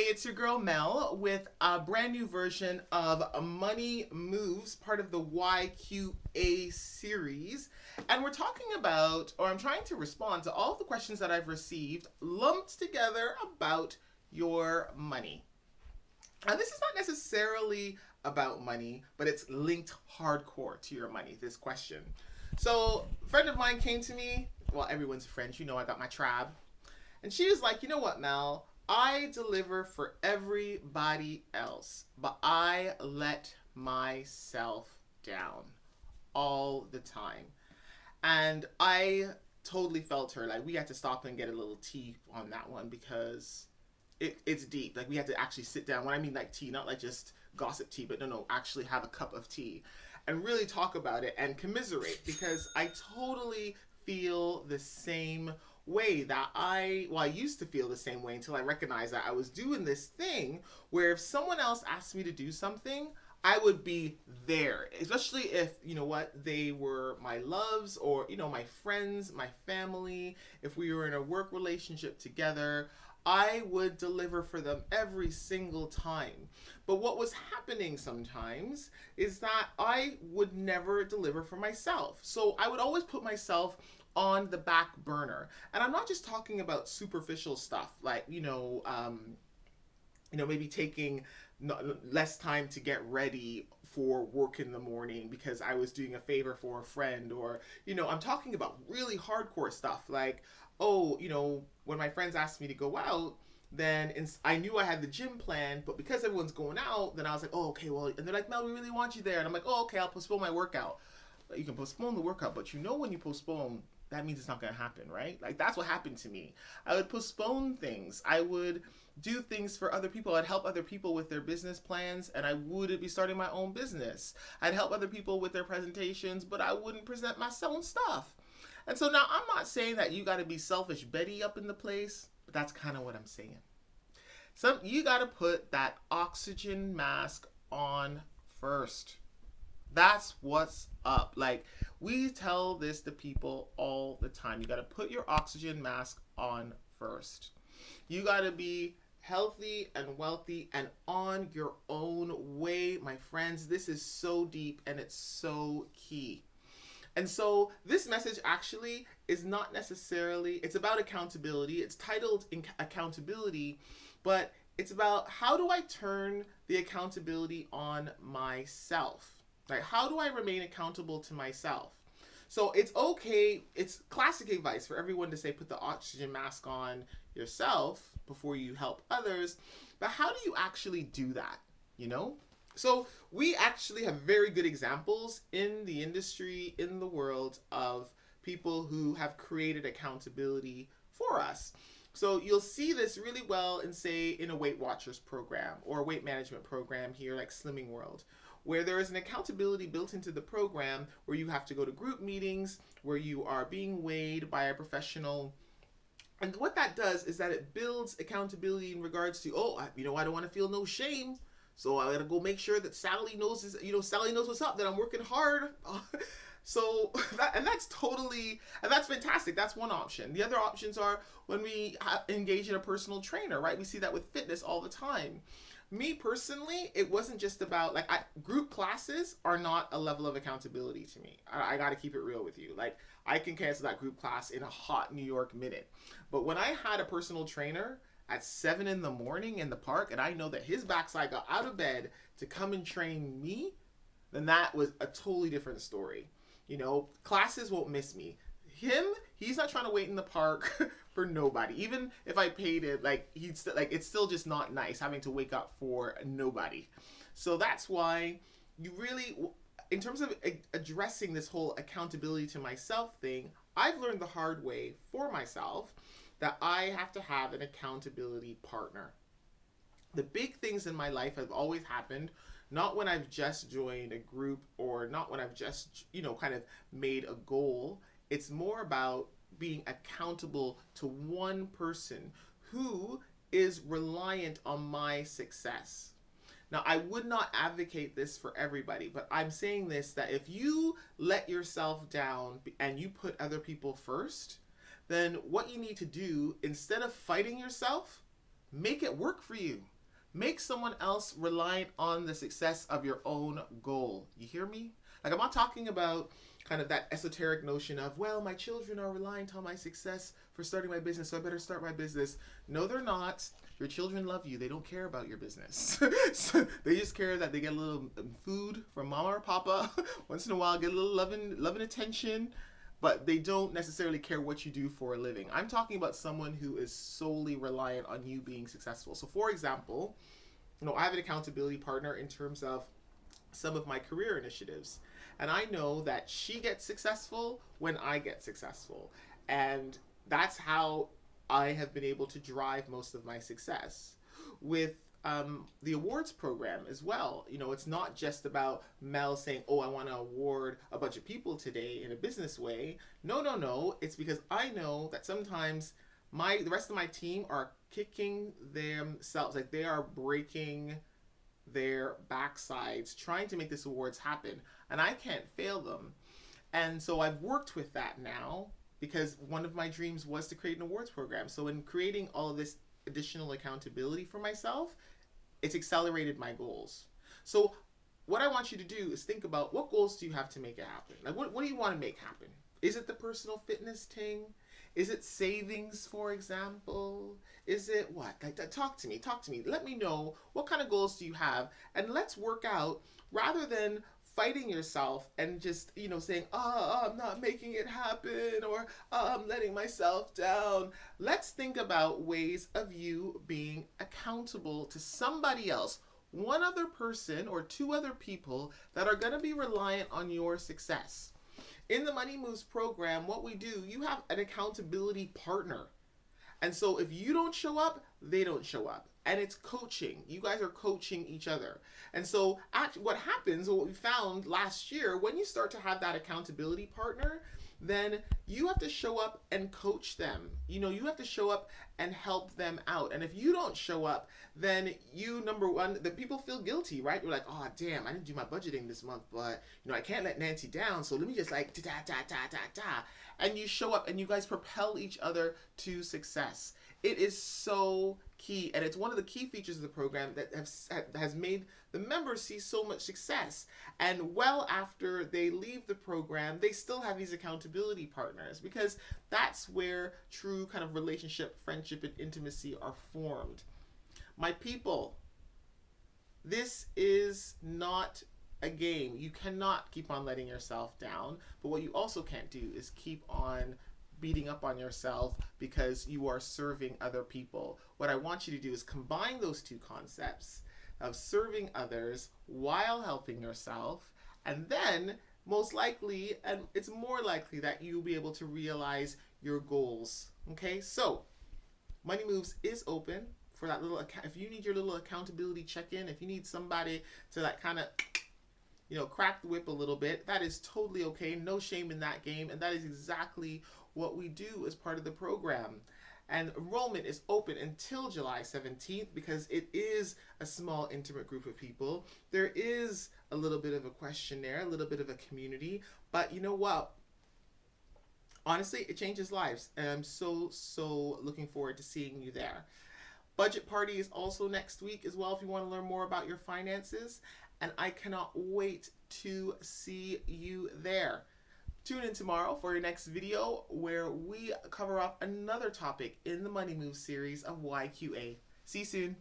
it's your girl Mel with a brand new version of Money Moves, part of the YQA series. And we're talking about, or I'm trying to respond to all of the questions that I've received lumped together about your money. Now, this is not necessarily about money, but it's linked hardcore to your money, this question. So, a friend of mine came to me. Well, everyone's a friend. You know, I got my tribe. And she was like, you know what, Mel? I deliver for everybody else, but I let myself down all the time. And I totally felt her. Like, we had to stop and get a little tea on that one because it's deep. Like, we had to actually sit down. When I mean like tea, not like just gossip tea, but no, actually have a cup of tea and really talk about it and commiserate because I totally feel the same way that I used to feel the same way until I recognized that I was doing this thing where if someone else asked me to do something, I would be there, especially if, you know what, they were my loves or, you know, my friends, my family. If we were in a work relationship together, I would deliver for them every single time. But what was happening sometimes is that I would never deliver for myself. So I would always put myself on the back burner. And I'm not just talking about superficial stuff like, maybe taking less time to get ready for work in the morning because I was doing a favor for a friend, or, I'm talking about really hardcore stuff like, oh, when my friends asked me to go out, then I knew I had the gym plan, but because everyone's going out, then I was like, oh, okay, well, and they're like, Mel, we really want you there. And I'm like, oh, okay, I'll postpone my workout. But you can postpone the workout, but when you postpone, that means it's not going to happen, right? Like, that's what happened to me. I would postpone things. I would do things for other people. I'd help other people with their business plans, and I wouldn't be starting my own business. I'd help other people with their presentations, but I wouldn't present my own stuff. And so now I'm not saying that you got to be selfish Betty up in the place, but that's kind of what I'm saying. You got to put that oxygen mask on first. That's what's up. Like, we tell this to people all the time. You got to put your oxygen mask on first. You got to be healthy and wealthy and on your own way, my friends. This is so deep and it's so key. And so this message actually is not necessarily, it's about accountability. It's titled accountability, but it's about how do I turn the accountability on myself? Like, how do I remain accountable to myself? So it's okay, it's classic advice for everyone to say put the oxygen mask on yourself before you help others. But how do you actually do that, So we actually have very good examples in the industry, in the world, of people who have created accountability for us. So you'll see this really well in a Weight Watchers program or a weight management program here like Slimming World, where there is an accountability built into the program where you have to go to group meetings, where you are being weighed by a professional. And what that does is that it builds accountability in regards to, I don't want to feel no shame. So I gotta go make sure that Sally knows what's up, that I'm working hard. That's fantastic. That's one option. The other options are when we engage in a personal trainer, right? We see that with fitness all the time. Me personally, it wasn't just about group classes are not a level of accountability to me. I got to keep it real with you. Like, I can cancel that group class in a hot New York minute. But when I had a personal trainer at 7 in the morning in the park, and I know that his backside got out of bed to come and train me, then that was a totally different story. Classes won't miss me. He's not trying to wait in the park for nobody. Even if I paid it, it's still just not nice having to wake up for nobody. So that's why you really, in terms of addressing this whole accountability to myself thing, I've learned the hard way for myself that I have to have an accountability partner. The big things in my life have always happened not when I've just joined a group or not when I've just, kind of made a goal. It's more about being accountable to one person who is reliant on my success. Now, I would not advocate this for everybody, but I'm saying this, that if you let yourself down and you put other people first, then what you need to do, instead of fighting yourself, make it work for you. Make someone else reliant on the success of your own goal. You hear me? Like, I'm not talking about kind of that esoteric notion of, well, my children are reliant on my success for starting my business, so I better start my business. No, they're not. Your children love you. They don't care about your business. So they just care that they get a little food from mama or papa once in a while, get a little loving attention, but they don't necessarily care what you do for a living. I'm talking about someone who is solely reliant on you being successful. So, for example, I have an accountability partner in terms of some of my career initiatives. And I know that she gets successful when I get successful. And that's how I have been able to drive most of my success. With the awards program as well, it's not just about Mel saying, oh, I want to award a bunch of people today in a business way. No, no, no. It's because I know that sometimes the rest of my team are kicking themselves, like they are breaking their backsides trying to make this awards happen, and I can't fail them. And so I've worked with that now because one of my dreams was to create an awards program. So in creating all of this additional accountability for myself, it's accelerated my goals. So what I want you to do is think about, what goals do you have to make it happen? Like, what do you want to make happen? Is it the personal fitness thing? Is it savings, for example? Is it what? Like, talk to me. Let me know, what kind of goals do you have? And let's work out, rather than fighting yourself and just, saying, I'm not making it happen, or I'm letting myself down. Let's think about ways of you being accountable to somebody else, one other person or two other people that are going to be reliant on your success. In the Money Moves program, what we do, you have an accountability partner. And so if you don't show up, they don't show up. And it's coaching. You guys are coaching each other. And so what happens, what we found last year, when you start to have that accountability partner, then you have to show up and coach them. You have to show up and help them out. And if you don't show up, then number one, the people feel guilty, right? You're like, oh, damn, I didn't do my budgeting this month, but, I can't let Nancy down. So let me just like, da. And you show up and you guys propel each other to success. It is so key, and it's one of the key features of the program that has made the members see so much success. And well after they leave the program, they still have these accountability partners, because that's where true kind of relationship, friendship, and intimacy are formed. My people, this is not a game. You cannot keep on letting yourself down, but what you also can't do is keep on beating up on yourself because you are serving other people. What I want you to do is combine those two concepts of serving others while helping yourself, and then most likely, and it's more likely, that you'll be able to realize your goals. Okay, so Money Moves is open for that little account. If you need your little accountability check-in, if you need somebody to like kind of crack the whip a little bit, that is totally okay. No shame in that game. And that is exactly what we do as part of the program. And enrollment is open until July 17th because it is a small, intimate group of people. There is a little bit of a questionnaire, a little bit of a community. But you know what? Honestly, it changes lives. And I'm so looking forward to seeing you there. Budget party is also next week as well if you want to learn more about your finances. And I cannot wait to see you there. Tune in tomorrow for your next video where we cover up another topic in the Money Move series of YQA. See you soon.